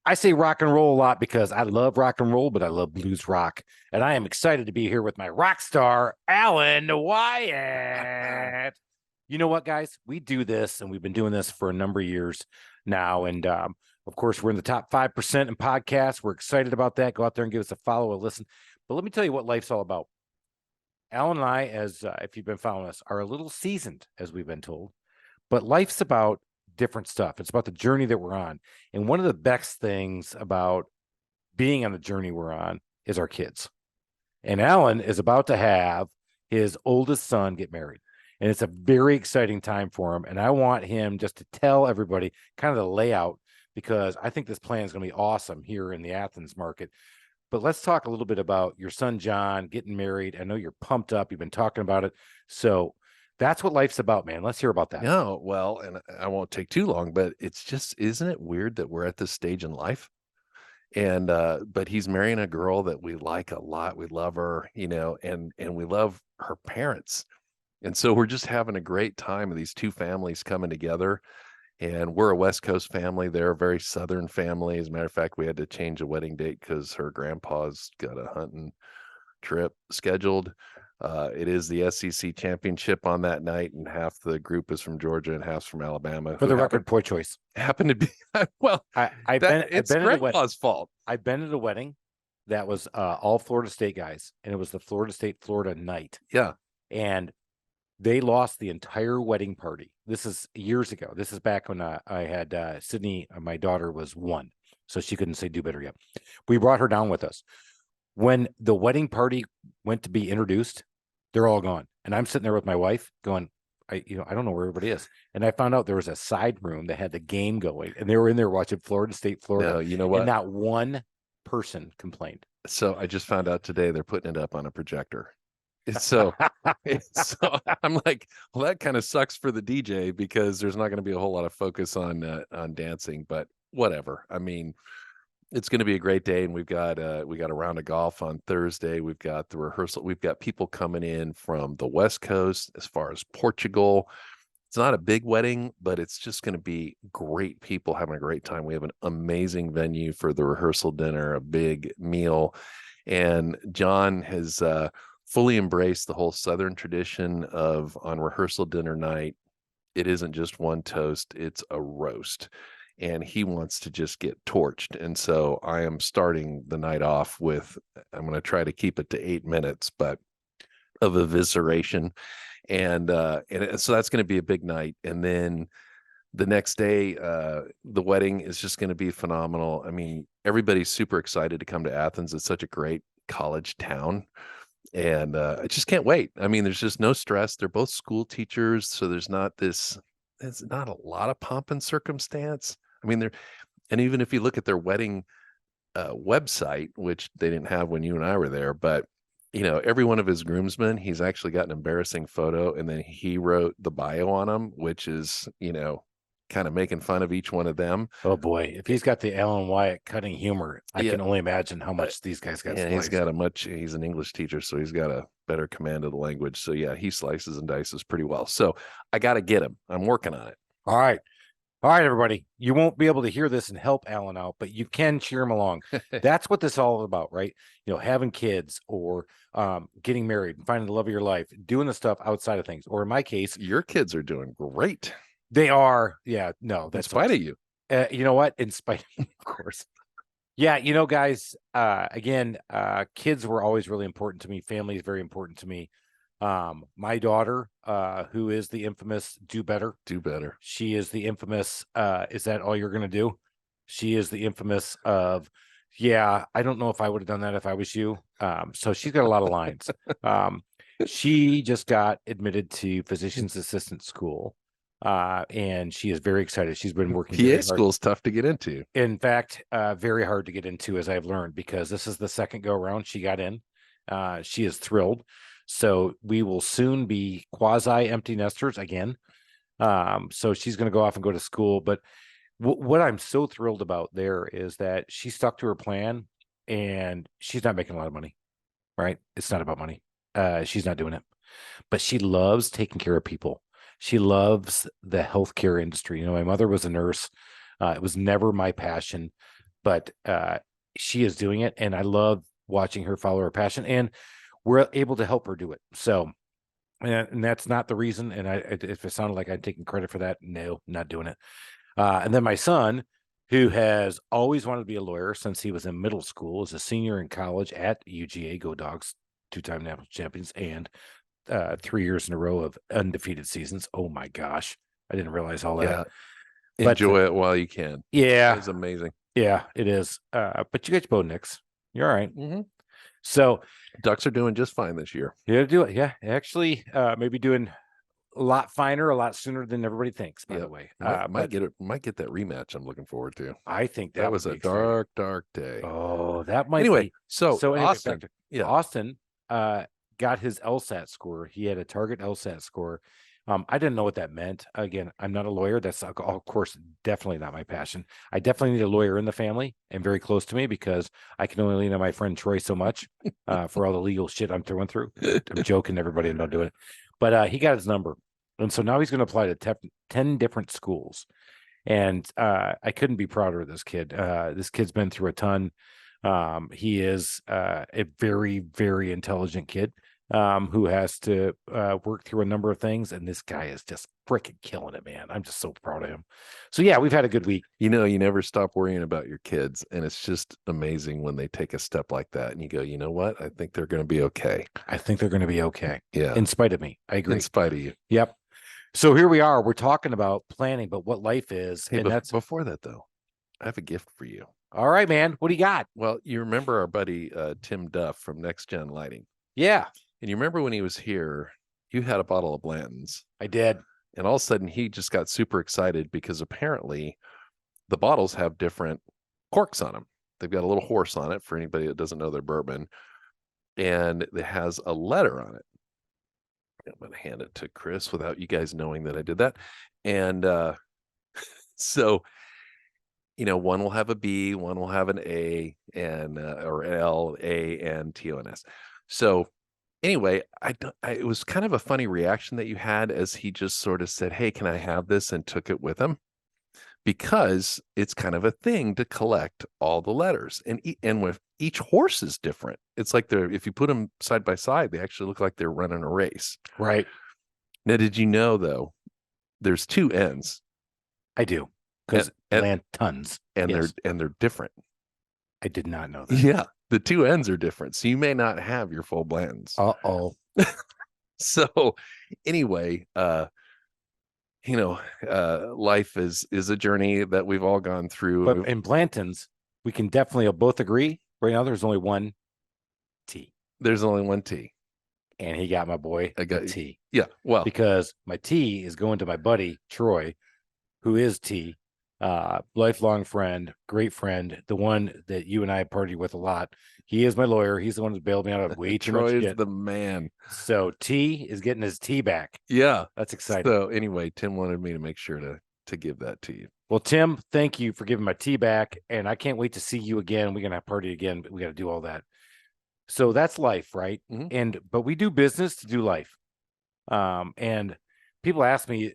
I say rock and roll a lot because I love rock and roll, but I love blues rock. And I am excited to be here with my rock star, Alan Wyatt. You know what, guys? We do this, and we've been doing this for a number of years now. And of course, we're in the top 5% in podcasts. We're excited about that. Go out there and give us a follow, a listen. But let me tell you what life's all about. Alan and I, as if you've been following us, are a little seasoned, as we've been told. But life's about different stuff. It's about the journey that we're on. And one of the best things about being on the journey we're on is our kids. And Alan is about to have his oldest son get married. And it's a very exciting time for him. And I want him just to tell everybody kind of the layout, because I think this plan is going to be awesome here in the Athens market. But let's talk a little bit about your son, John, getting married. I know you're pumped up. You've been talking about it. So that's what life's about, man. Let's hear about that. No, well, and I won't take too long, but it's just, isn't it weird that we're at this stage in life? And but he's marrying a girl that we like a lot. We love her, and we love her parents. And so we're just having a great time of these two families coming together. And we're a West Coast family. They're a very Southern family. As a matter of fact, we had to change a wedding date because her grandpa's got a hunting trip scheduled. It is the SEC championship on that night, and half the group is from Georgia and half's from Alabama. For the record, poor choice. Happened to be well. It's grandpa's fault. I've been at a wedding that was all Florida State guys, and it was the Florida Florida night. Yeah, and they lost the entire wedding party. This is years ago. This is back when I had Sydney. My daughter was 1, so she couldn't say do better yet. We brought her down with us. When the wedding party went to be introduced, they're all gone. And I'm sitting there with my wife going, I don't know where everybody is. And I found out there was a side room that had the game going, and they were in there watching Florida State, Florida. No, you know what? And not one person complained. So I just found out today they're putting it up on a projector. So I'm like, well, that kind of sucks for the DJ because there's not going to be a whole lot of focus on dancing, but whatever. I mean, it's going to be a great day, and we got a round of golf on Thursday. We've got the rehearsal. We've got people coming in from the West Coast as far as Portugal. It's not a big wedding, but it's just going to be great people having a great time. We have an amazing venue for the rehearsal dinner, a big meal, and John has fully embraced the whole Southern tradition of on rehearsal dinner night. It isn't just one toast, it's a roast. And he wants to just get torched. And so I am starting the night off with, I'm going to try to keep it to 8 minutes, but of evisceration. And so that's going to be a big night. And then the next day, the wedding is just going to be phenomenal. I mean, everybody's super excited to come to Athens. It's such a great college town. And I just can't wait. I mean, there's just no stress. They're both school teachers. So there's not a lot of pomp and circumstance. I mean, and even if you look at their wedding website, which they didn't have when you and I were there, but every one of his groomsmen, he's actually got an embarrassing photo, and then he wrote the bio on them, which is, kind of making fun of each one of them. Oh boy, if he's got the Alan Wyatt cutting humor, I can only imagine how much these guys got. Yeah, he's an English teacher, so he's got a better command of the language. So yeah, he slices and dices pretty well. So I got to get him. I'm working on it. All right, everybody. You won't be able to hear this and help Alan out, but you can cheer him along. That's what this is all about, right? Having kids or getting married and finding the love of your life, doing the stuff outside of things. Or in my case, your kids are doing great. They are. Yeah, no, that's in spite of you. You know what? In spite of me, of course. Yeah, guys, again, kids were always really important to me. Family is very important to me. My daughter, who is the infamous do better. She is the infamous, is that all you're going to do? She is the infamous of, yeah, I don't know if I would have done that if I was you. So she's got a lot of lines. She just got admitted to physician's assistant school. And she is very excited. She's been working. PA school is tough to get into. In fact, very hard to get into, as I've learned, because this is the second go around she got in. She is thrilled. So we will soon be quasi empty nesters again. So she's going to go off and go to school. But what I'm so thrilled about there is that she stuck to her plan, and she's not making a lot of money, right? It's not about money. She's not doing it, but she loves taking care of people. She loves the healthcare industry. My mother was a nurse. It was never my passion. but she is doing it, and I love watching her follow her passion, and we're able to help her do it. So, and that's not the reason. And if it sounded like I'm taking credit for that, no, not doing it. And then my son, who has always wanted to be a lawyer since he was in middle school, is a senior in college at UGA. Go Dogs, 2-time national champions, and 3 years in a row of undefeated seasons. Oh my gosh, I didn't realize all that. But, enjoy it while you can. Yeah, it's amazing. Yeah, it is. But you got your bow nicks. You're all right. Mm-hmm. So Ducks are doing just fine this year. You got to do it. Yeah, actually, maybe doing a lot finer, a lot sooner than everybody thinks. By the way, might get that rematch. I'm looking forward to. I think that was a dark day. Oh, that might anyway. Be. So anyway, Austin, Austin got his LSAT score. He had a target LSAT score. I didn't know what that meant. Again, I'm not a lawyer. That's, of course, definitely not my passion. I definitely need a lawyer in the family and very close to me, because I can only lean on my friend Troy so much for all the legal shit I'm throwing through. I'm joking, everybody, and don't do it. But he got his number. And so now he's going to apply to 10 different schools. And I couldn't be prouder of this kid. This kid's been through a ton. He is a very, very intelligent kid. Who has to work through a number of things, and this guy is just freaking killing it, man. I'm just so proud of him. So yeah, we've had a good week. You never stop worrying about your kids, and it's just amazing when they take a step like that, and you go, you know what? I think they're going to be okay. I think they're going to be okay. Yeah, in spite of me. I agree. In spite of you. Yep. So here we are. We're talking about planning, but what life is. Hey, and that's before that though. I have a gift for you. All right, man. What do you got? Well, you remember our buddy Tim Duff from Next Gen Lighting? Yeah. And you remember when he was here, you had a bottle of Blanton's. I did. And all of a sudden he just got super excited because apparently the bottles have different corks on them. They've got a little horse on it for anybody that doesn't know their bourbon. And it has a letter on it. I'm going to hand it to Chris without you guys knowing that I did that. And so, one will have a B, one will have an A, and or L, A, N, T, O, N, S. So anyway, it was kind of a funny reaction that you had as he just sort of said, "Hey, can I have this?" and took it with him, because it's kind of a thing to collect all the letters, and with each horse is different. It's like if you put them side by side, they actually look like they're running a race. Right. Now, did you know though, there's 2 N's? I do, because land tons, and they're different. I did not know that. Yeah. The 2 N's are different, so you may not have your full Blantons. Uh-oh. So anyway, life is a journey that we've all gone through. But in Blantons, we can definitely both agree right now there's only one T. There's only one T. And he got my boy a T. Yeah, well. Because my T is going to my buddy, Troy, who is T. Lifelong friend, great friend, the one that you and I party with a lot. He is my lawyer. He's the one who bailed me out of way too much shit. Troy is the man. So T is getting his T back. Yeah, that's exciting. So anyway, Tim wanted me to make sure to give that to you. Well, Tim, thank you for giving my T back, and I can't wait to see you again. We're gonna have party again, but we got to do all that. So that's life, right? Mm-hmm. But we do business to do life. And people ask me,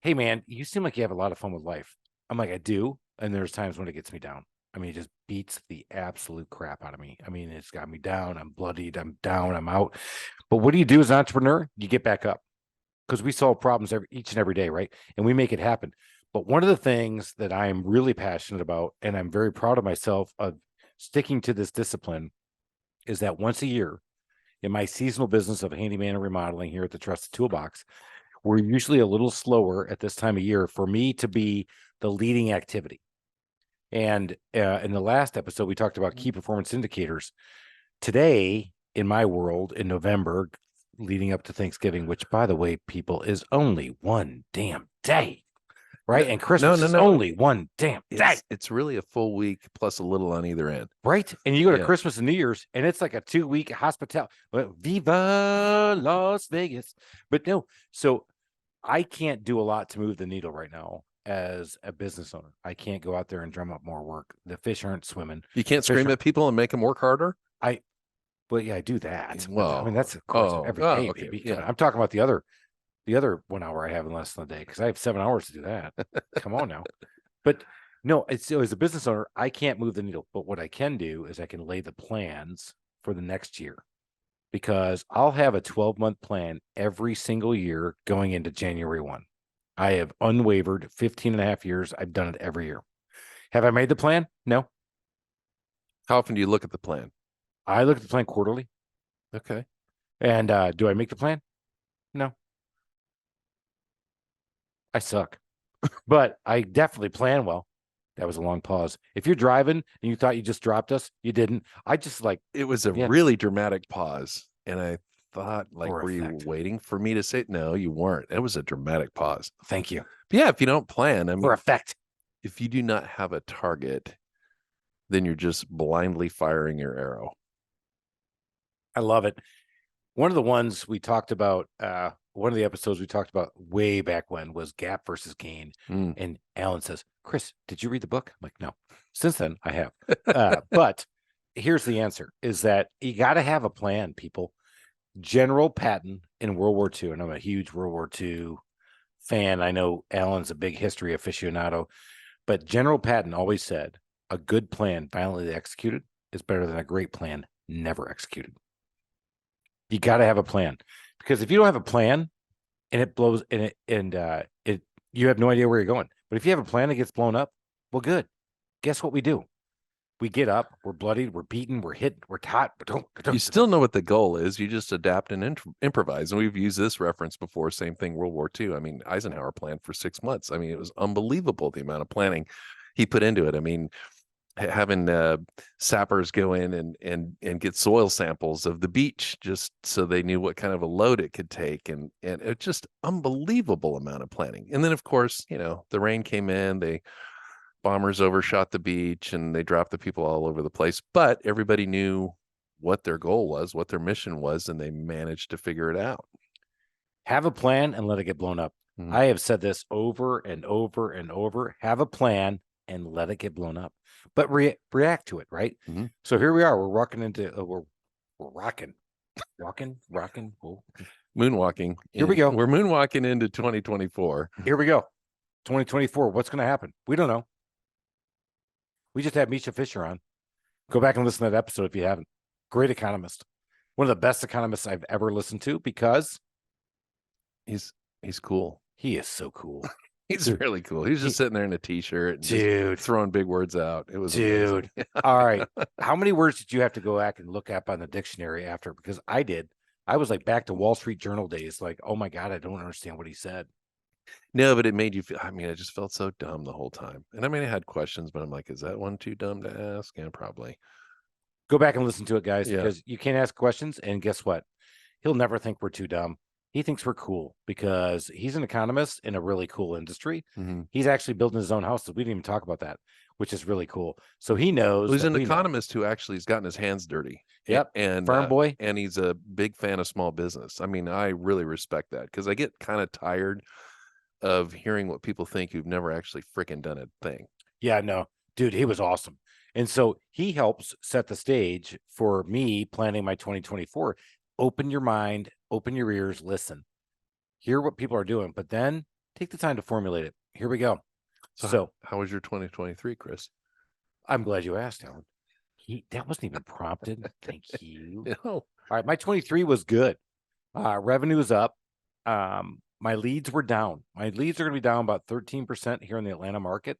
hey man, you seem like you have a lot of fun with life. I'm like, I do. And there's times when it gets me down. I mean, it just beats the absolute crap out of me. I mean, it's got me down. I'm bloodied. I'm down. I'm out. But what do you do as an entrepreneur? You get back up, because we solve problems each and every day, right? And we make it happen. But one of the things that I am really passionate about, and I'm very proud of myself of sticking to this discipline, is that once a year in my seasonal business of handyman and remodeling here at the Trusted Toolbox, we're usually a little slower at this time of year for me to be the leading activity. And in the last episode, we talked about key performance indicators. Today, in my world, in November, leading up to Thanksgiving, which, by the way, people, is only one damn day, right? And Christmas is only one damn day. It's really a full week plus a little on either end. Right? And you go to Christmas and New Year's, and it's like a 2-week hospitality. Viva Las Vegas. But no, so I can't do a lot to move the needle right now as a business owner. I can't go out there and drum up more work. The fish aren't swimming. You can't scream at people and make them work harder? Well, yeah, I do that. Well, I mean, that's of course every day, okay. baby. Yeah. I'm talking about the other 1 hour I have in less than a day, because I have 7 hours to do that. Come on now. But No, it's as a business owner, I can't move the needle. But what I can do is I can lay the plans for the next year because I'll have a 12-month plan every single year going into January 1. I have unwavered 15 and a half years. I've done it every year. Have I made the plan? No. How often do you look at the plan? I look at the plan quarterly. Okay. And do I make the plan? No. I suck. But I definitely plan well. That was a long pause. If you're driving and you thought you just dropped us, you didn't. I just like It was a yeah, really dramatic pause. And I thought, like, for were you effect. waiting for me to say it? No, you weren't. It was a dramatic pause. Thank you. But yeah, if you don't plan, I For mean, effect. if you do not have a target, then you're just blindly firing your arrow. I love it. One of the ones we talked about, one of the episodes we talked about way back when was gap versus gain. Mm. And Alan says, Chris, did you read the book? I'm like, no. Since then, I have. But here's the answer is that you got to have a plan, people. General Patton in World War II, and I'm a huge World War II fan. I know Alan's a big history aficionado, but General Patton always said a good plan violently executed is better than a great plan never executed. You got to have a plan because if you don't have a plan and it blows and it you have no idea where you're going. But if you have a plan that gets blown up, well, good. Guess what we do? We get up, we're bloodied, we're beaten, we're hit, we're hot. You still know what the goal is. You just adapt and improvise. And we've used this reference before. Same thing, World War II. I mean, Eisenhower planned for 6 months. I mean, it was unbelievable the amount of planning he put into it. I mean, having sappers go in and get soil samples of the beach just so they knew what kind of a load it could take, and it's just unbelievable amount of planning. And then of course, you know, the rain came in, the bombers overshot the beach, and they dropped the people all over the place. But everybody knew what their goal was, what their mission was, and they managed to figure it out. Have a plan and let it get blown up. Mm. I have said this over and over and over. Have a plan and let it get blown up, but react to it, right? Mm-hmm. So here we are. We're rocking into we're rocking. Whoa. Moonwalking. Here we go. We're moonwalking into 2024. Here we go. 2024. What's going to happen? We don't know. We just had Misha Fisher on. Go back and listen to that episode if you haven't. Great economist. One of the best economists I've ever listened to because he's cool. He is so cool. He's really cool. He's just sitting there in a t-shirt and dude throwing big words out. It was dude. All right. How many words did you have to go back and look up on the dictionary after? Because I did. I was like back to Wall Street Journal days. Like, oh my God, I don't understand what he said. No, but it made you feel, I mean, I just felt so dumb the whole time. And I mean, I had questions, but I'm like, is that one too dumb to ask? Yeah, probably. Go back and listen to it, guys, Yeah. because you can't ask questions. And guess what? He'll never think we're too dumb. He thinks we're cool because he's an economist in a really cool industry. Mm-hmm. He's actually building his own house. So we didn't even talk about that, which is really cool. So he knows. Well, he's an economist who actually has gotten his hands dirty. Yep. And farm boy. And he's a big fan of small business. I mean, I really respect that because I get kind of tired of hearing what people think who've never actually freaking done a thing. Yeah, no, dude, he was awesome. And so he helps set the stage for me planning my 2024. Open your mind, open your ears, listen, hear what people are doing, but then take the time to formulate it. Here we go. So how was your 2023, Chris? I'm glad you asked, Alan. That wasn't even prompted. Thank you. No. All right, my 23 was good. Revenue is up. My leads were down. My leads are going to be down about 13% here in the Atlanta market.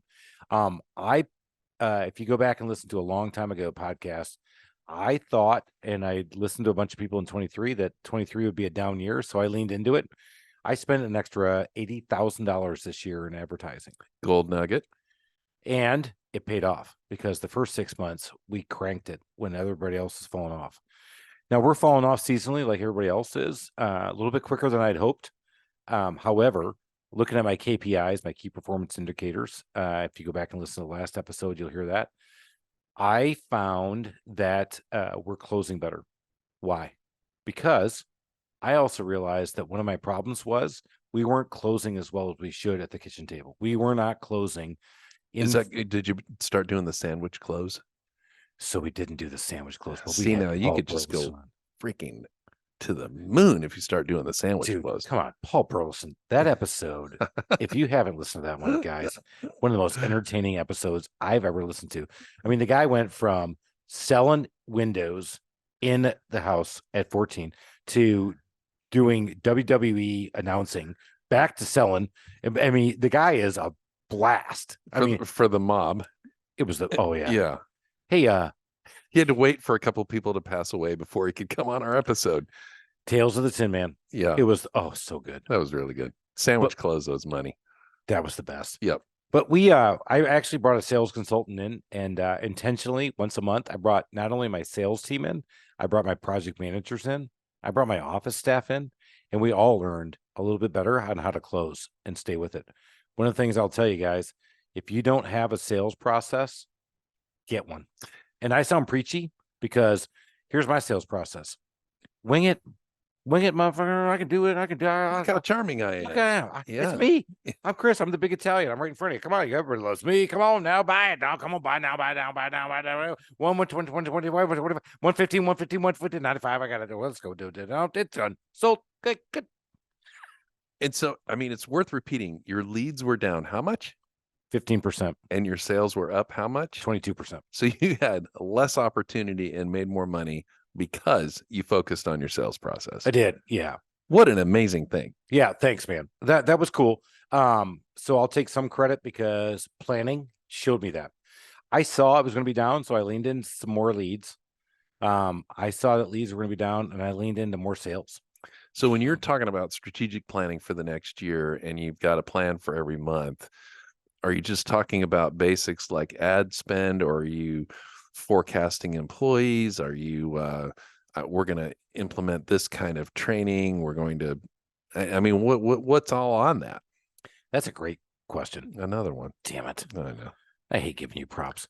If you go back and listen to a long time ago podcast, I thought, and I listened to a bunch of people in 23, that 23 would be a down year. So I leaned into it. I spent an extra $80,000 this year in advertising. Gold nugget. And it paid off because the first 6 months we cranked it when everybody else is falling off. Now we're falling off seasonally like everybody else is, a little bit quicker than I'd hoped. However, looking at my KPIs, my key performance indicators, if you go back and listen to the last episode, you'll hear that. I found that we're closing better. Why? Because I also realized that one of my problems was we weren't closing as well as we should at the kitchen table. We were not closing. Did you start doing the sandwich close? So we didn't do the sandwich close. See, now you could just go freaking to the moon if you start doing the sandwich Dude, close. come on, Paul Burleson. That episode, if you haven't listened to that one, guys, one of the most entertaining episodes I've ever listened to. I mean, the guy went from selling windows in the house at 14 to doing WWE announcing, back to selling. I mean, the guy is a blast. For the mob. It was oh yeah. Yeah. Hey, he had to wait for a couple people to pass away before he could come on our episode. Tales of the Tin Man. Yeah. It was so good. That was really good. Sandwich close owes money. That was the best. Yep. But I actually brought a sales consultant in, and intentionally once a month, I brought not only my sales team in, I brought my project managers in, I brought my office staff in, and we all learned a little bit better on how to close and stay with it. One of the things I'll tell you guys, if you don't have a sales process, get one. And I sound preachy because here's my sales process. Wing it, motherfucker. I can do it. Look how charming I am. Yeah. It's me. I'm Chris. I'm the big Italian. I'm right in front of you. Come on, everybody loves me. Come on now, buy it now. Come on, buy now. 120, 115, 95. I got to do it. Let's go do it. No, it's done. Sold. Good. And so, I mean, it's worth repeating. Your leads were down how much? 15%. And your sales were up how much? 22%. So you had less opportunity and made more money because you focused on your sales process. I did. Yeah. What an amazing thing. Yeah. Thanks, man. That was cool. So I'll take some credit because planning showed me that. I saw it was going to be down, so I leaned in some more leads. I saw that leads were going to be down, and I leaned into more sales. So when you're talking about strategic planning for the next year and you've got a plan for every month, are you just talking about basics like ad spend, or are you forecasting employees? Are you, we're going to implement this kind of training? We're going to, I mean, what's all on that? That's a great question. Another one. Damn it. I know. I hate giving you props.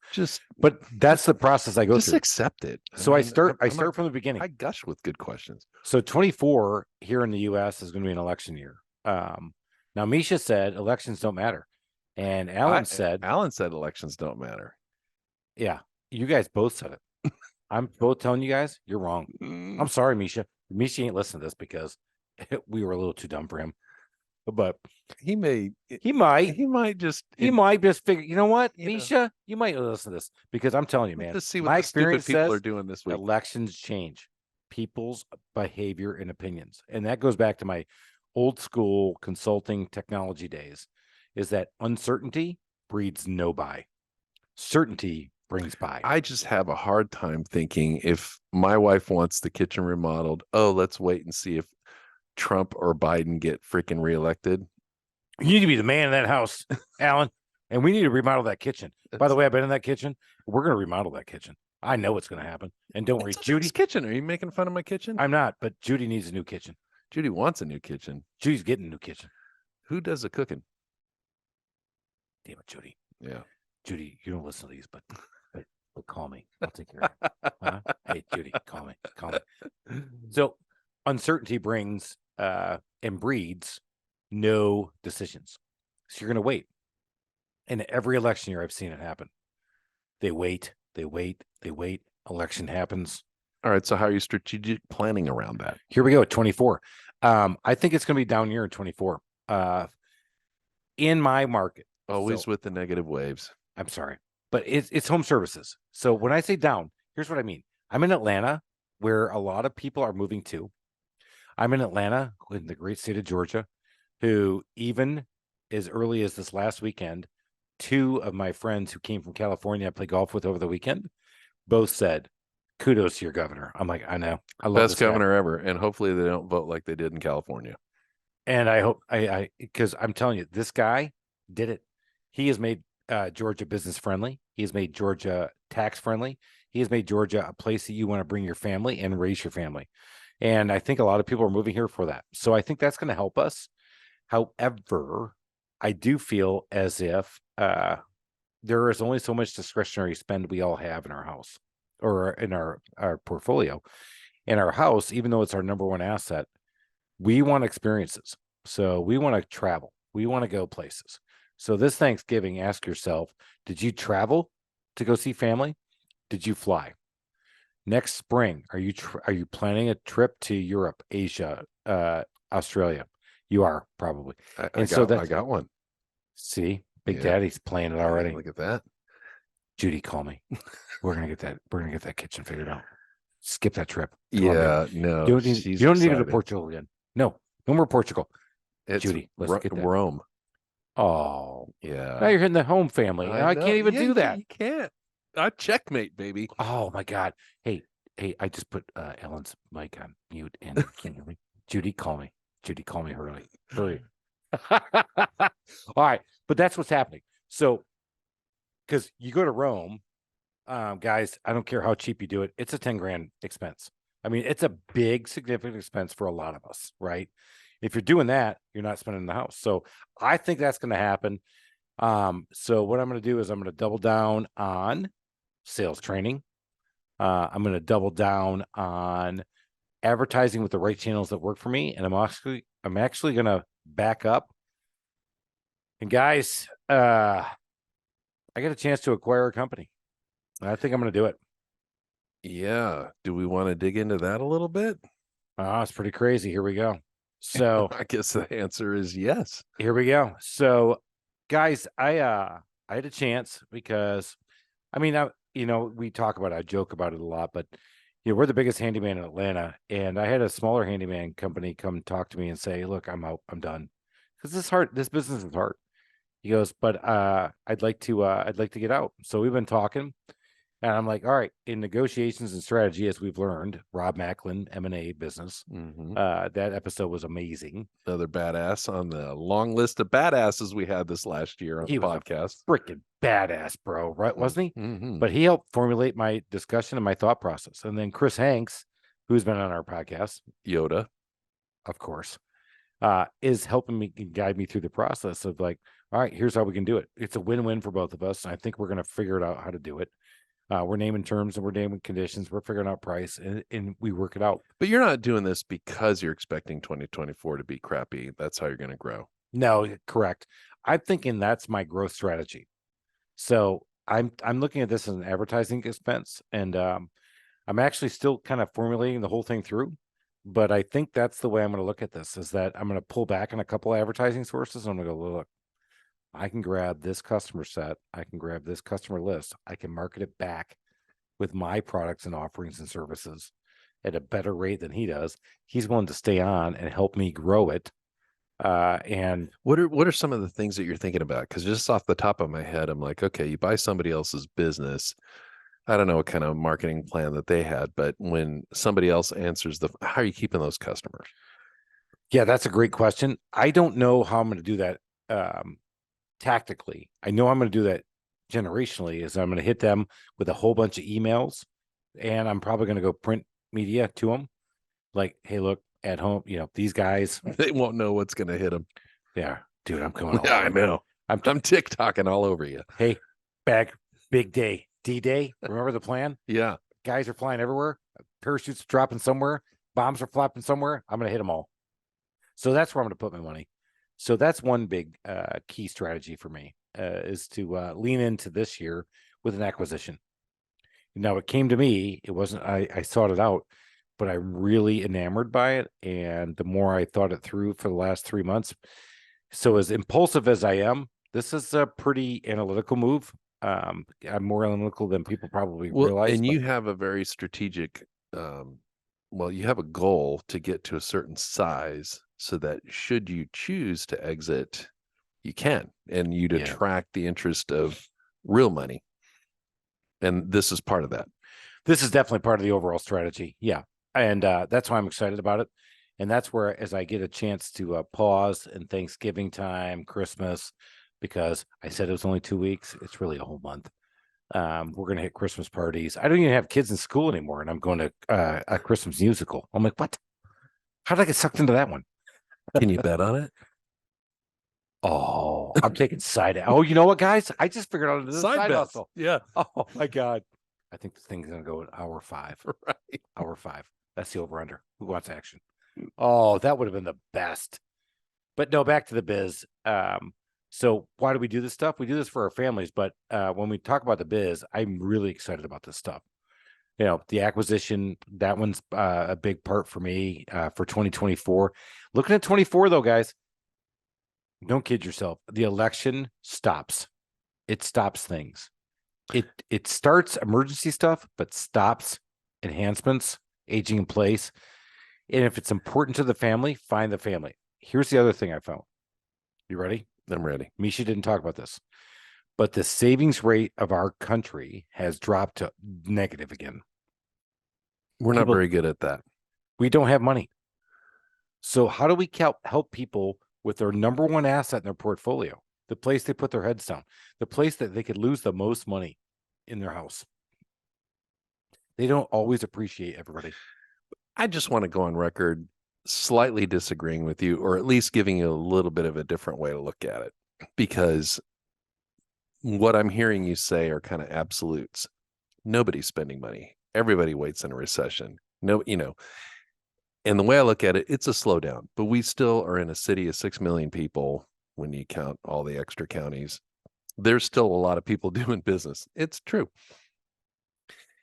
But that's the process I go through. Just accept it. So I start from the beginning. I gush with good questions. So 24 here in the US is going to be an election year. Now Misha said elections don't matter. And Alan said elections don't matter. Yeah. You guys both said it. I'm both telling you guys, you're wrong. I'm sorry, Misha. Misha ain't listening to this because we were a little too dumb for him. But he might just figure, you know what, Misha, you might listen to this because I'm telling you, man, let's see what my experience people are doing this week. Elections change people's behavior and opinions. And that goes back to my old school consulting technology days, is that uncertainty breeds no buy. Certainty brings buy. I just have a hard time thinking if my wife wants the kitchen remodeled, let's wait and see if Trump or Biden get freaking reelected. You need to be the man in that house, Alan. And we need to remodel that kitchen. By the way, I've been in that kitchen. We're going to remodel that kitchen. I know what's going to happen. And don't worry, Judy's kitchen. Are you making fun of my kitchen? I'm not, but Judy needs a new kitchen. Judy wants a new kitchen. Judy's getting a new kitchen. Who does the cooking? Damn it, Judy. Yeah. Judy, you don't listen to these, but call me. I'll take care of it. Hey, Judy, call me. So uncertainty brings and breeds no decisions. So you're going to wait. And every election year, I've seen it happen. They wait. Election happens. All right. So how are you strategic planning around that? Here we go at 24. I think it's going to be down year in 24. In my market. Always with the negative waves. I'm sorry, but it's home services. So when I say down, here's what I mean. I'm in Atlanta, where a lot of people are moving to. I'm in Atlanta, in the great state of Georgia, who even as early as this last weekend, two of my friends who came from California I played golf with over the weekend, both said, kudos to your governor. I'm like, I know. I love best governor ever. And hopefully they don't vote like they did in California. And I hope because I'm telling you, this guy did it. He has made Georgia business friendly. He has made Georgia tax friendly. He has made Georgia a place that you want to bring your family and raise your family. And I think a lot of people are moving here for that. So I think that's going to help us. However, I do feel as if there is only so much discretionary spend we all have in our house or in our portfolio. In our house, even though it's our number one asset, we want experiences. So we want to travel. We want to go places. So this Thanksgiving, ask yourself, did you travel to go see family? Did you fly? next spring, are you planning a trip to Europe, Asia, Australia? You are probably. I got one. See, Big Yeah. Daddy's playing it already. Look at that. Judy, call me. We're gonna get that kitchen figured out. Skip that trip. Yeah, no, You she's don't need to go to excited. Portugal again. No more Portugal. It's Judy, let's get that. Rome. Oh, Yeah. now you're hitting the home family. I can't even do that. You can't. Checkmate, baby. Oh my God. Hey, I just put Ellen's mic on mute and Judy, call me. Judy, call me hurry. All right, but that's what's happening. So, because you go to Rome, guys, I don't care how cheap you do it, it's a 10 grand expense. I mean, it's a big, significant expense for a lot of us, right? If you're doing that, you're not spending in the house. So I think that's going to happen. So what I'm going to do is I'm going to double down on sales training. I'm going to double down on advertising with the right channels that work for me. And I'm actually going to back up. And guys, I got a chance to acquire a company. I think I'm going to do it. Yeah. Do we want to dig into that a little bit? It's pretty crazy. Here we go. So I guess the answer is yes. Here we go. So, guys, I had a chance because, I mean, we talk about it, I joke about it a lot, but we're the biggest handyman in Atlanta, and I had a smaller handyman company come talk to me and say, "Look, I'm out, I'm done," because this business is hard. He goes, "But I'd like to get out." So we've been talking. And I'm like, all right, in negotiations and strategy, as we've learned, Rob Macklin, M&A business, that episode was amazing. Another badass on the long list of badasses we had this last year on the podcast. Freaking badass, bro, right? Wasn't he? Mm-hmm. But he helped formulate my discussion and my thought process. And then Chris Hanks, who's been on our podcast, Yoda, of course, is helping me guide me through the process of like, all right, here's how we can do it. It's a win-win for both of us. I think we're going to figure it out how to do it. We're naming terms and we're naming conditions. We're figuring out price and we work it out. But you're not doing this because you're expecting 2024 to be crappy. That's how you're going to grow. No, correct. I'm thinking that's my growth strategy. So I'm looking at this as an advertising expense, and I'm actually still kind of formulating the whole thing through. But I think that's the way I'm going to look at this, is that I'm going to pull back on a couple of advertising sources. And I'm going to go, look, I can grab this customer set. I can grab this customer list. I can market it back with my products and offerings and services at a better rate than he does. He's willing to stay on and help me grow it. And what are some of the things that you're thinking about? Because just off the top of my head, I'm like, okay, you buy somebody else's business. I don't know what kind of marketing plan that they had, but when somebody else answers how are you keeping those customers? Yeah, that's a great question. I don't know how I'm going to do that. Tactically, I know I'm going to do that generationally, is I'm going to hit them with a whole bunch of emails, and I'm probably going to go print media to them. Like, hey, look, at home, these guys, they won't know what's going to hit them. Yeah, dude, I'm coming. Yeah, I know. I'm TikToking all over you. Hey, big day, D-Day. Remember the plan? Yeah. Guys are flying everywhere. Parachutes are dropping somewhere. Bombs are flopping somewhere. I'm going to hit them all. So that's where I'm going to put my money. So that's one big key strategy for me, is to lean into this year with an acquisition. Now, it came to me. It wasn't, I sought it out, but I'm really enamored by it. And the more I thought it through for the last 3 months, so as impulsive as I am, this is a pretty analytical move. I'm more analytical than people probably realize. And you have a very strategic, you have a goal to get to a certain size, so that should you choose to exit, you can, and you'd attract the interest of real money. And this is part of that. This is definitely part of the overall strategy. Yeah. And that's why I'm excited about it. And that's where, as I get a chance to pause in Thanksgiving time, Christmas, because I said it was only 2 weeks, it's really a whole month. We're going to hit Christmas parties. I don't even have kids in school anymore, and I'm going to a Christmas musical. I'm like, what? How did I get sucked into that one? Can you bet on it? Oh, I'm taking side. Oh, you know what, guys? I just figured out this side hustle. Yeah. Oh my God. I think this thing's gonna go at hour 5. Right. Hour 5. That's the over under. Who wants action? Oh, that would have been the best. But no, back to the biz. So why do we do this stuff? We do this for our families, but when we talk about the biz, I'm really excited about this stuff. the acquisition, that one's a big part for me for 2024. Looking at 24 though, guys, don't kid yourself. The election stops. It stops things. It starts emergency stuff, but stops enhancements, aging in place. And if it's important to the family, find the family. Here's the other thing I found. You ready? I'm ready. Misha didn't talk about this, but the savings rate of our country has dropped to negative again. We're not very good at that. We don't have money. So how do we help people with their number one asset in their portfolio, the place they put their heads down, the place that they could lose the most money in their house? They don't always appreciate everybody. I just want to go on record slightly disagreeing with you, or at least giving you a little bit of a different way to look at it, because what I'm hearing you say are kind of absolutes. Nobody's spending money. Everybody waits in a recession. No, and the way I look at it, it's a slowdown, but we still are in a city of 6 million people. When you count all the extra counties, there's still a lot of people doing business. It's true.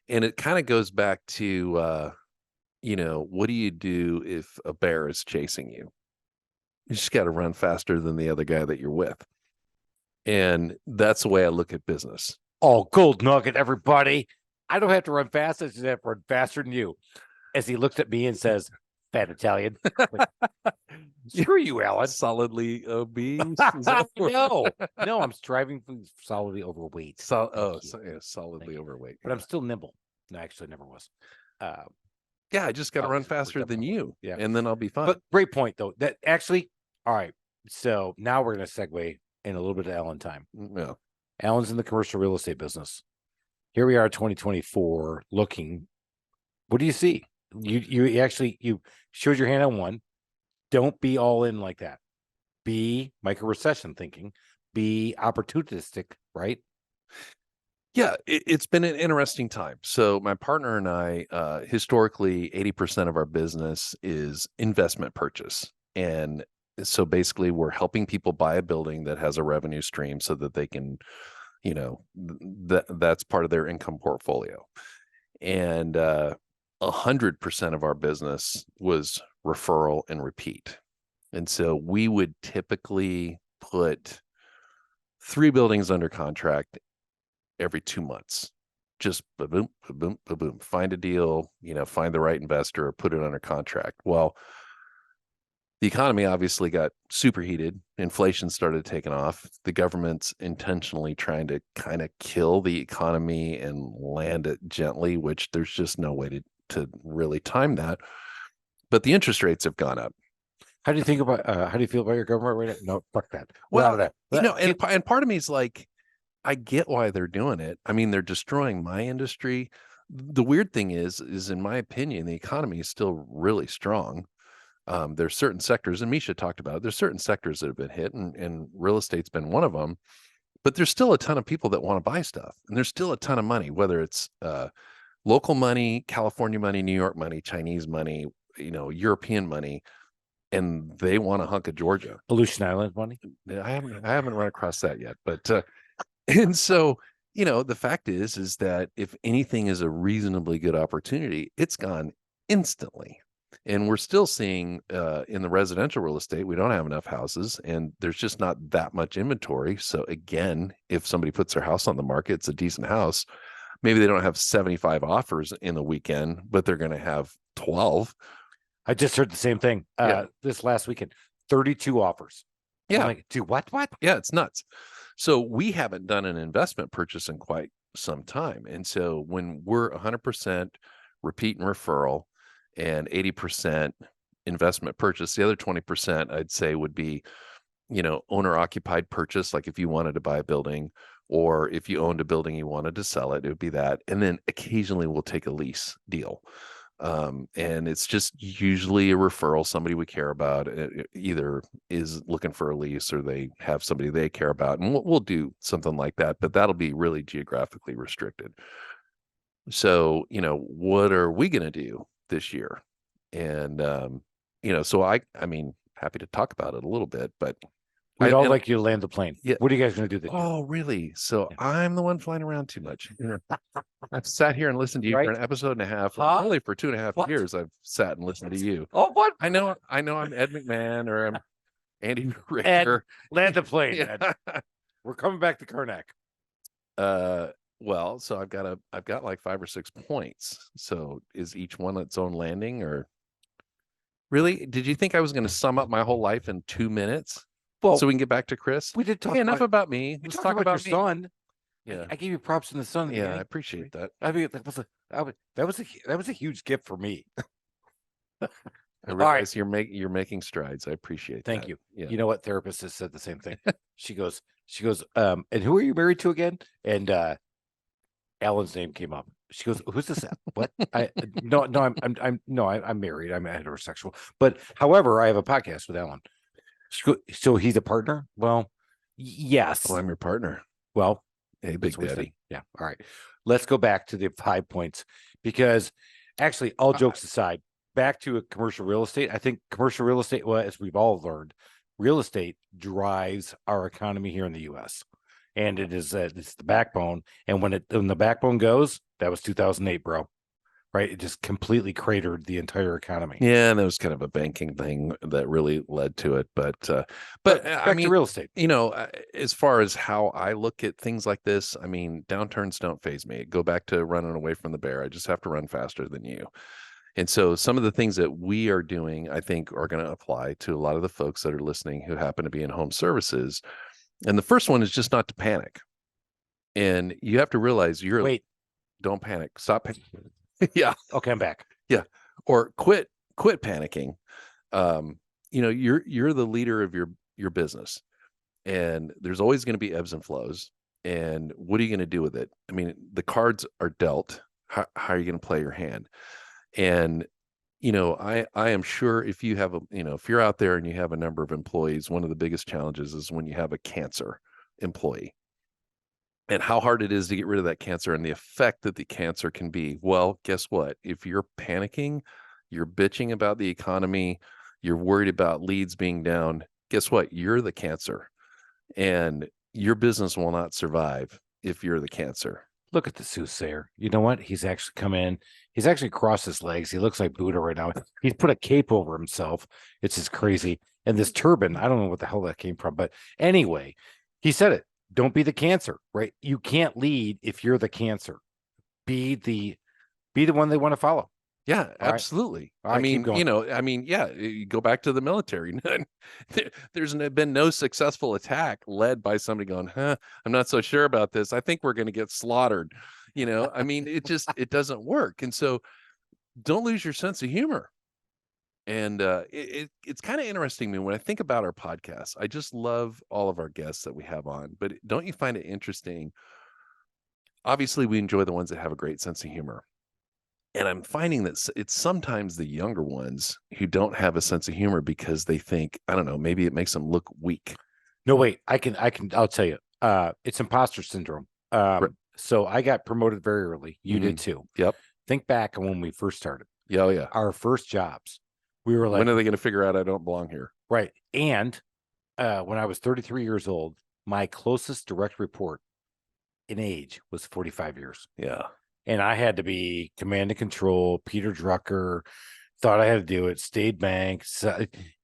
And it kind of goes back to, what do you do if a bear is chasing you? You just got to run faster than the other guy that you're with. And that's the way I look at business. Oh, gold nugget, everybody. I don't have to run fast. I just have to run faster than you. As he looks at me and says, fat Italian. Screw you, Alan. Solidly obese? No, I'm striving for solidly overweight. Solidly overweight. But I'm still nimble. No, actually, never was. I just got to run faster than you. Yeah. And then I'll be fine. But great point, though. That actually, all right. So now we're going to segue in a little bit of Alan time. Yeah. Alan's in the commercial real estate business. Here we are, 2024, looking. What do you see? You actually showed your hand on one. Don't be all in like that. Be micro recession thinking. Be opportunistic, right? Yeah, it's been an interesting time. So my partner and I, historically, 80% of our business is investment purchase. And so basically we're helping people buy a building that has a revenue stream so that they can, that's part of their income portfolio. And 100% of our business was referral and repeat. And so we would typically put 3 buildings under contract every 2 months. Just boom, boom, boom, find a deal, find the right investor, or put it under contract. Well, the economy obviously got superheated. Inflation started taking off. The government's intentionally trying to kind of kill the economy and land it gently, which there's just no way to really time that. But the interest rates have gone up. How do you think about how do you feel about your government right now? No, fuck that. Well, and part of me is like, I get why they're doing it. I mean, they're destroying my industry. The weird thing is in my opinion, the economy is still really strong. There's certain sectors, and Misha talked about it, there's certain sectors that have been hit, and real estate's been one of them. But there's still a ton of people that want to buy stuff, and there's still a ton of money, whether it's local money, California money, New York money, Chinese money, European money, and they want a hunk of Georgia. Aleutian Island money. I haven't run across that yet, but and so the fact is that if anything is a reasonably good opportunity, it's gone instantly. And we're still seeing in the residential real estate, we don't have enough houses, and there's just not that much inventory. So again, if somebody puts their house on the market, it's a decent house. Maybe they don't have 75 offers in the weekend, but they're going to have 12. I just heard the same thing this last weekend. 32 offers. Yeah. I'm like, dude, what? Yeah, it's nuts. So we haven't done an investment purchase in quite some time. And so when we're 100% repeat and referral and 80% investment purchase, the other 20% I'd say would be, owner occupied purchase. Like if you wanted to buy a building, or if you owned a building, you wanted to sell it, it would be that. And then occasionally we'll take a lease deal. And it's just usually a referral. Somebody we care about either is looking for a lease, or they have somebody they care about, and we'll do something like that, but that'll be really geographically restricted. So, what are we going to do this year? And, so I mean, happy to talk about it a little bit, but We'd all like you to land the plane. Yeah. What are you guys going to do this year? Oh, really? So I'm the one flying around too much. I've sat here and listened to you for an episode and a half. Huh? Really, for 2.5 years, I've sat and listened to you. Oh, what? I know I'm Ed McMahon or I'm Andy Richter. Land the plane. Yeah. We're coming back to Karnak. Well, so I've got like 5 or 6 points. So is each one its own landing, or really? Did you think I was going to sum up my whole life in 2 minutes? Well, so we can get back to Chris. We did talk. Hey, enough about me. Let's talk about your son. Yeah, I gave you props in the sun. Yeah, I appreciate that. I mean, that was a huge gift for me. I realize you're making strides. I appreciate that. Thank you. Yeah. You know what? Therapist has said the same thing. She goes, and who are you married to again? And Alan's name came up. She goes, who's this? What? I'm married. I'm heterosexual. But however, I have a podcast with Alan. So he's a partner? Well, yes. Well, I'm your partner. Well, hey, Big Daddy. Yeah. All right. Let's go back to the 5 points, because actually, all jokes aside, back to commercial real estate. I think commercial real estate, well, as we've all learned, real estate drives our economy here in the U.S. And it's the backbone. And when the backbone goes, that was 2008, bro. Right? It just completely cratered the entire economy. Yeah, and there was kind of a banking thing that really led to it. But I mean, real estate. You know, as far as how I look at things like this, I mean, downturns don't faze me. Go back to running away from the bear. I just have to run faster than you. And so some of the things that we are doing, I think, are going to apply to a lot of the folks that are listening who happen to be in home services. And the first one is just not to panic. And you have to realize don't panic. Stop panicking. Yeah. Okay, I'm back. Yeah. Or quit panicking. You know, you're the leader of your business, and there's always going to be ebbs and flows. And what are you going to do with it? I mean, the cards are dealt. How are you going to play your hand? And, you know, I am sure if you have if you're out there and you have a number of employees, one of the biggest challenges is when you have a cancer employee. And how hard it is to get rid of that cancer and the effect that the cancer can be. Well, guess what? If you're panicking, you're bitching about the economy, you're worried about leads being down, guess what? You're the cancer. And your business will not survive if you're the cancer. Look at the soothsayer. You know what? He's actually come in. He's actually crossed his legs. He looks like Buddha right now. He's put a cape over himself. It's just crazy. And this turban, I don't know what the hell that came from. But anyway, he said it. Don't be the cancer, right? You can't lead if you're the cancer. Be the one they want to follow. Yeah, absolutely. I mean, yeah, you go back to the military. There's been no successful attack led by somebody going, I'm not so sure about this. I think we're going to get slaughtered. You know, I mean, it doesn't work. And so don't lose your sense of humor. And it's kind of interesting to me when I think about our podcast. I just love all of our guests that we have on, but don't you find it interesting? Obviously, we enjoy the ones that have a great sense of humor. And I'm finding that it's sometimes the younger ones who don't have a sense of humor because they think, I don't know, maybe it makes them look weak. No, wait, I'll tell you. It's imposter syndrome. So I got promoted very early. You did too. Yep. Think back on when we first started. Yeah. Our first jobs. We were like, when are they going to figure out I don't belong here? Right. And when I was 33 years old, my closest direct report in age was 45 years. Yeah. And I had to be command and control. Peter Drucker thought I had to do it. State Bank.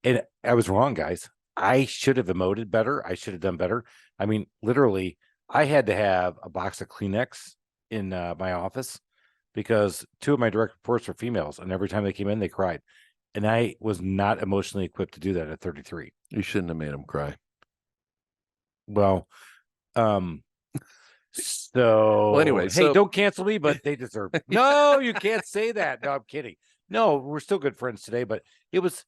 And I was wrong, guys. I should have emoted better. I should have done better. I mean, literally, I had to have a box of Kleenex in my office because 2 of my direct reports were females. And every time they came in, they cried. And I was not emotionally equipped to do that at 33. You shouldn't have made them cry. Well, so anyway, hey, don't cancel me, but they deserve it. No, you can't say that. No, I'm kidding. No, we're still good friends today, but it was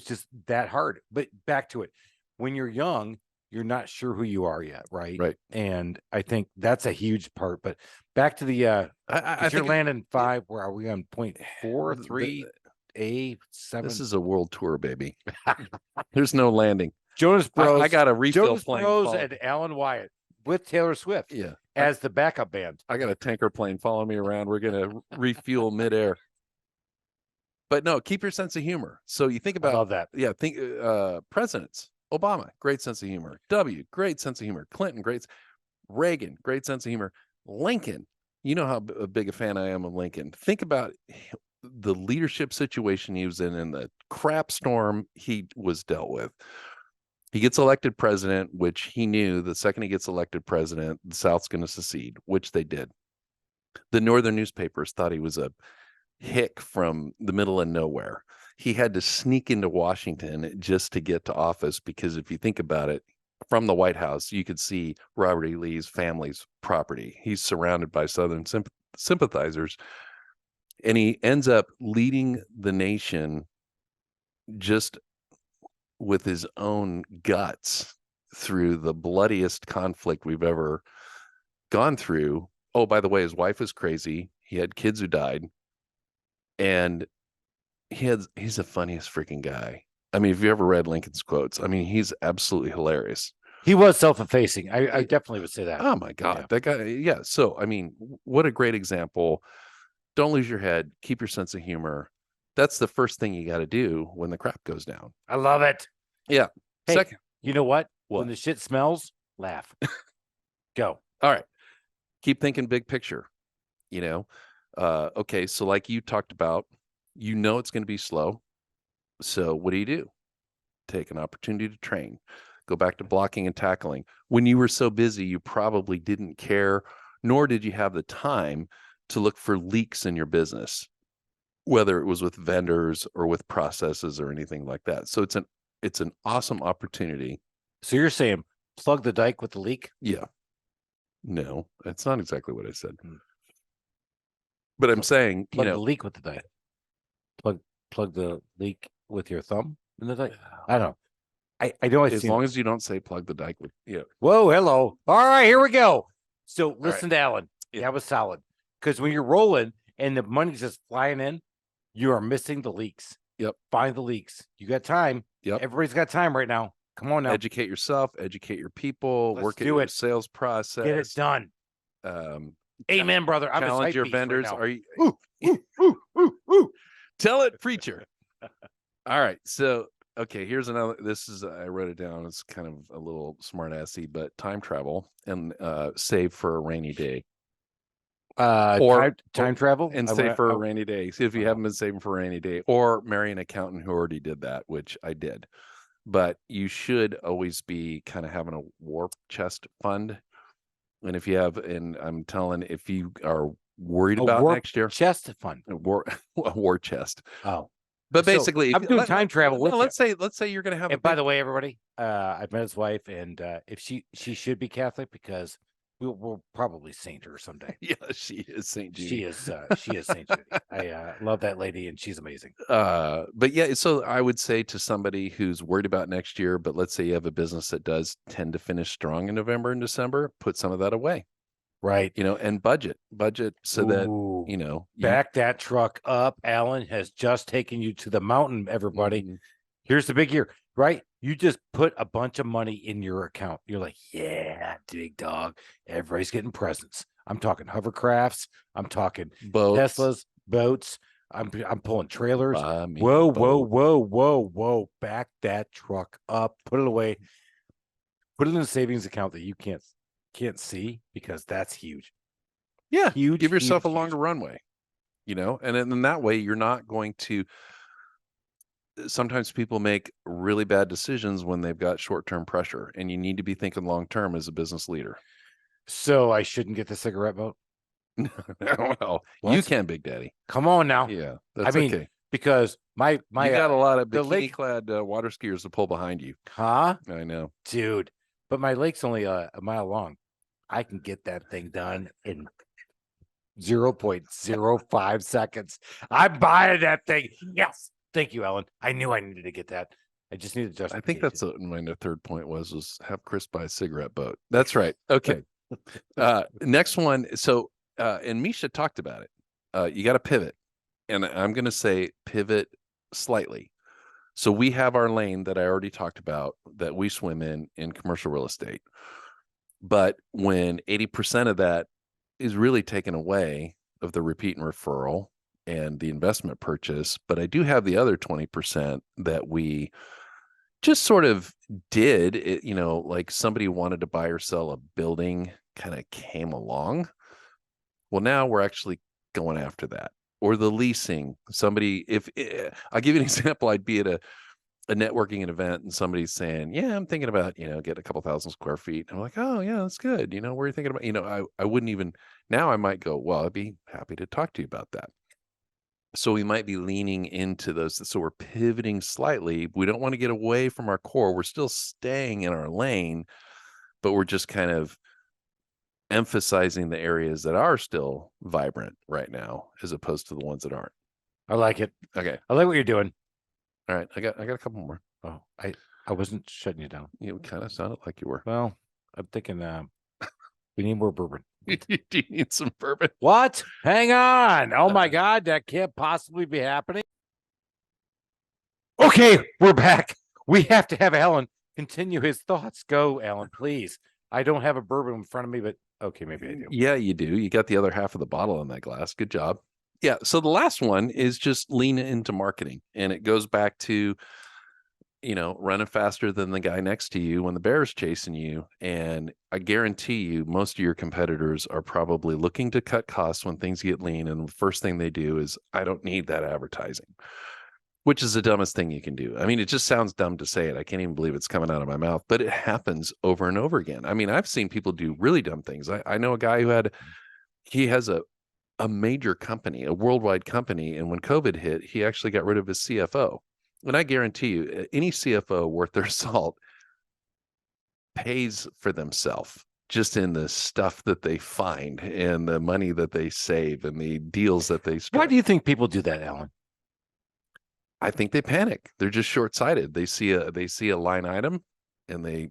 just that hard. But back to it. When you're young, you're not sure who you are yet, right? Right. And I think that's a huge part. But back to the I think you're landing 5. Where are we on point 4, 3? A7. This is a world tour, baby. There's no landing. Jonas Bros. I got a refill Jonas plane. Bros and Alan Wyatt with Taylor Swift. Yeah. As the backup band. I got a tanker plane following me around. We're gonna refuel midair. But no, keep your sense of humor. So you think about I love that. Yeah, think presidents. Obama, great sense of humor. W, great sense of humor. Clinton, great. Reagan, great sense of humor. Lincoln, you know how big a fan I am of Lincoln. Think about the leadership situation he was in and the crap storm he was dealt with. He gets elected president, which he knew the second he gets elected president, the South's going to secede, which they did. The northern newspapers thought he was a hick from the middle of nowhere. He had to sneak into Washington just to get to office because if you think about it, from the White House, you could see Robert E. Lee's family's property. He's surrounded by Southern sympathizers, and he ends up leading the nation just with his own guts through the bloodiest conflict we've ever gone through. Oh, by the way, his wife was crazy. He had kids who died. And he's the funniest freaking guy. I mean, if you ever read Lincoln's quotes, I mean, he's absolutely hilarious. He was self-effacing. I definitely would say that. Oh my God, that guy. Yeah. So, I mean, what a great example. Don't lose your head. Keep your sense of humor. That's the first thing you got to do when the crap goes down. I love it. Yeah. Hey, Second, you know what? What? When the shit smells, laugh. Go. All right. Keep thinking big picture, you know? Okay. So like you talked about, you know, it's going to be slow. So what do? Take an opportunity to train, go back to blocking and tackling. When you were so busy, you probably didn't care, nor did you have the time to look for leaks in your business, whether it was with vendors or with processes or anything like that. So it's an awesome opportunity. So you're saying plug the dike with the leak? Yeah. No, that's not exactly what I said. But I'm saying, Plug you know, the leak with the dike. Plug the leak with your thumb in the dike. I don't know. I know. as long as you don't say plug the dike with, yeah. Whoa, hello. All right, here we go. So listen right. to Alan. Yeah. That was solid. Because when you're rolling and the money's just flying in, you are missing the leaks. Yep. Find the leaks. You got time. Yep. Everybody's got time right now. Come on now. Educate yourself, educate your people, Let's work at do your it. sales process. Get it done. Amen, brother. I'm Challenge your vendors. Are you tell it, preacher? All right. So, okay, here's another. This is, I wrote it down. It's kind of a little smart assy, but time travel and save for a rainy day. Or time travel and save for a rainy day. See if you haven't been saving for a rainy day, or marry an accountant who already did that, which I did. But you should always be kind of having a war chest fund. And if you have, and I'm telling, if you are worried about next year, chest fund, a war chest. Oh, but basically, I'm doing time travel with let's say you're going to have. And by the way, everybody, I've met his wife, and if she should be Catholic because we'll probably saint her someday. Yeah, she is Saint Judy. She is Saint Judy. I love that lady, and she's amazing. But yeah, so I would say to somebody who's worried about next year, but let's say you have a business that does tend to finish strong in November and December, put some of that away. Right. You know, and budget so that, you know, back that truck up. Alan has just taken you to the mountain, everybody. Mm-hmm. Here's the big year, right? You just put a bunch of money in your account. You're like, yeah, big dog. Everybody's getting presents. I'm talking hovercrafts. I'm talking boats. Teslas, boats. I'm pulling trailers. Whoa. Back that truck up. Put it away. Put it in a savings account that you can't see, because that's huge. Yeah. Huge. Give yourself a longer runway, you know, and in that way, you're not going to. Sometimes people make really bad decisions when they've got short-term pressure, and you need to be thinking long-term as a business leader. So I shouldn't get the cigarette boat? Well, you can, Big Daddy. Come on now. Yeah, that's okay. Because my you got a lot of bikini-clad water skiers to pull behind you. Huh? I know, dude. But my lake's only a mile long. I can get that thing done in 0.05 seconds. I'm buying that thing. Yes. Thank you, Ellen. I knew I needed to get that. I just needed to. I think that's what my third point was have Chris buy a cigarette boat. That's right. Okay. Next one. So, and Misha talked about it. You got to pivot, and I'm going to say pivot slightly. So we have our lane that I already talked about that we swim in commercial real estate. But when 80% of that is really taken away of the repeat and referral and the investment purchase, but I do have the other 20% that we just sort of did it, like somebody wanted to buy or sell a building, kind of came along. Well, now we're actually going after that. Or the leasing. Somebody, if I'll give you an example, I'd be at a networking event and somebody's saying, yeah, I'm thinking about, getting a couple thousand square feet. I'm like, oh yeah, that's good. What are you thinking about? I wouldn't even, now I might go, well, I'd be happy to talk to you about that. So we might be leaning into those. So we're pivoting slightly. We don't want to get away from our core. We're still staying in our lane, but we're just kind of emphasizing the areas that are still vibrant right now, as opposed to the ones that aren't. I like it. Okay. I like what you're doing. All right. I got a couple more. Oh, I wasn't shutting you down. You kind of sounded like you were. Well, I'm thinking we need more bourbon. Do you need some bourbon? What? Hang on. Oh my God, that can't possibly be happening. Okay, we're back. We have to have Alan continue his thoughts. Go, Alan, please. I don't have a bourbon in front of me, but okay, maybe I do. Yeah, you do. You got the other half of the bottle in that glass. Good job. Yeah. So the last one is just lean into marketing. And it goes back to, running faster than the guy next to you when the bear's chasing you. And I guarantee you, most of your competitors are probably looking to cut costs when things get lean. And the first thing they do is, I don't need that advertising, which is the dumbest thing you can do. I mean, it just sounds dumb to say it. I can't even believe it's coming out of my mouth, but it happens over and over again. I mean, I've seen people do really dumb things. I know a guy who he has a major company, a worldwide company. And when COVID hit, he actually got rid of his CFO. And I guarantee you, any CFO worth their salt pays for themselves just in the stuff that they find and the money that they save and the deals that they strike. Why do you think people do that, Alan? I think they panic. They're just short-sighted. They see a line item and they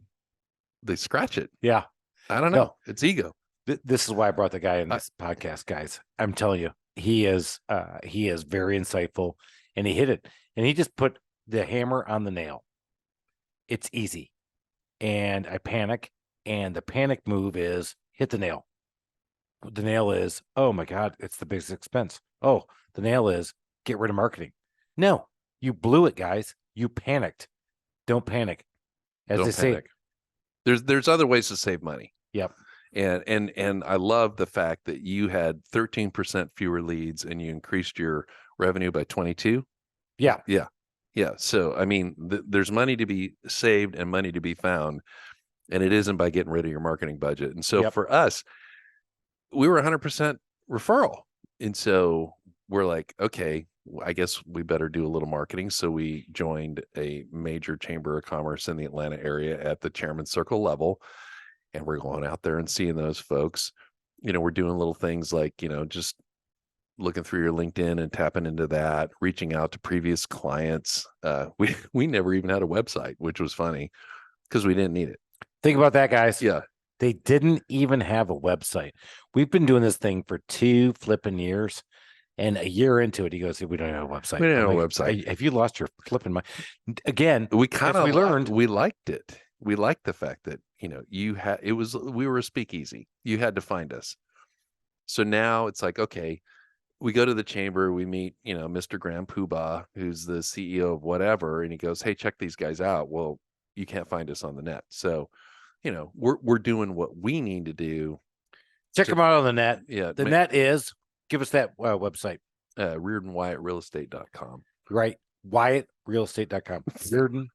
scratch it. Yeah. I don't know. No. It's ego. This is why I brought the guy in this podcast, guys. I'm telling you, he is very insightful, and he hit it, and he just put the hammer on the nail. It's easy. And I panic, and the panic move is hit the nail. The nail is, oh my God, it's the biggest expense. Oh, the nail is get rid of marketing. No, you blew it, guys. You panicked. Don't panic. As they say, there's other ways to save money. Yep. And I love the fact that you had 13% fewer leads and you increased your revenue by 22. Yeah. So, I mean, there's money to be saved and money to be found, and it isn't by getting rid of your marketing budget. And so for us, we were 100% referral. And so we're like, okay, I guess we better do a little marketing. So we joined a major chamber of commerce in the Atlanta area at the chairman's circle level. And we're going out there and seeing those folks. We're doing little things like, just looking through your LinkedIn and tapping into that, reaching out to previous clients. We never even had a website, which was funny because we didn't need it. Think about that, guys. Yeah. They didn't even have a website. We've been doing this thing for 2 flipping years. And a year into it, he goes, we don't have a website. We don't have a website. Have you lost your flipping mind? Again, we learned. We liked it. We liked the fact that, we were a speakeasy. You had to find us. So now it's like, okay, we go to the chamber, we meet, Mr. Graham Poobah, who's the CEO of whatever. And he goes, hey, check these guys out. Well, you can't find us on the net. So, we're doing what we need to do. Check them out on the net. Yeah. The net is, give us that website. ReardonWyattRealestate.com. Right. WyattRealestate.com. Reardon,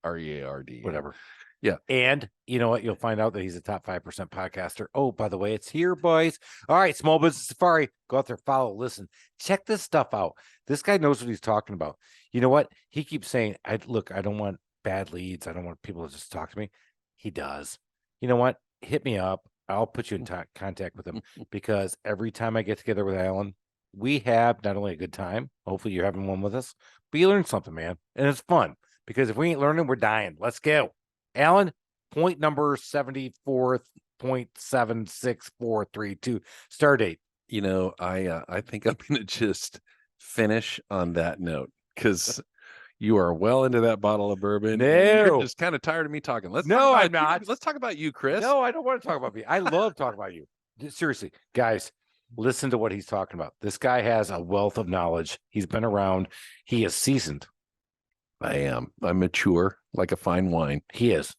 REARD. Whatever. Yeah. And you know what? You'll find out that he's a top 5% podcaster. Oh, by the way, it's here, boys. All right. Small Business Safari. Go out there, follow, listen, check this stuff out. This guy knows what he's talking about. You know what? He keeps saying, I don't want bad leads. I don't want people to just talk to me. He does. You know what? Hit me up. I'll put you in contact with him because every time I get together with Alan, we have not only a good time, hopefully you're having one with us, but you learn something, man. And it's fun because if we ain't learning, we're dying. Let's go. Alan, point number 74.76432, star date. I think I'm going to just finish on that note because you are well into that bottle of bourbon. No, you're just kind of tired of me talking. I'm not. Let's talk about you, Chris. No, I don't want to talk about me. I love talking about you. Seriously, guys, listen to what he's talking about. This guy has a wealth of knowledge. He's been around. He is seasoned. I am. I'm mature like a fine wine. He is.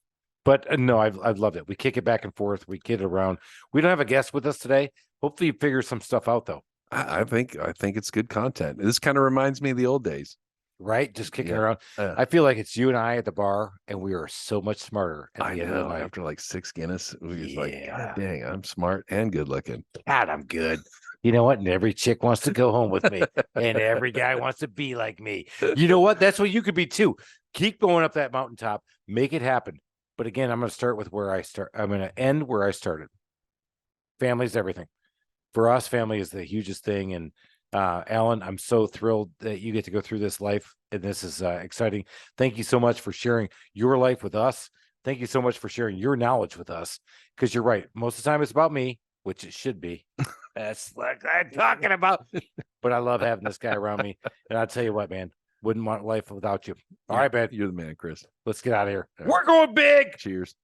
But no, I've loved it. We kick it back and forth. We kid around. We don't have a guest with us today. Hopefully, you figure some stuff out though. I think it's good content. This kind of reminds me of the old days, right? Just kicking Yeah. around. I feel like it's you and I at the bar, and we are so much smarter. At I the end of the know. night. After like 6 Guinness, we was like, Yeah. God dang, I'm smart and good looking. God, I'm good. You know what? And every chick wants to go home with me, and every guy wants to be like me. You know what? That's what you could be too. Keep going up that mountaintop. Make it happen. But again, I'm going to start with where I start. I'm going to end where I started. Family's everything. For us, family is the hugest thing. And Alan, I'm so thrilled that you get to go through this life. And this is exciting. Thank you so much for sharing your life with us. Thank you so much for sharing your knowledge with us. Because you're right. Most of the time it's about me, which it should be. That's like I'm talking about. But I love having this guy around me. And I'll tell you what, man, wouldn't want life without you. All right, man. You're the man, Chris. Let's get out of here. All right. We're going big. Cheers.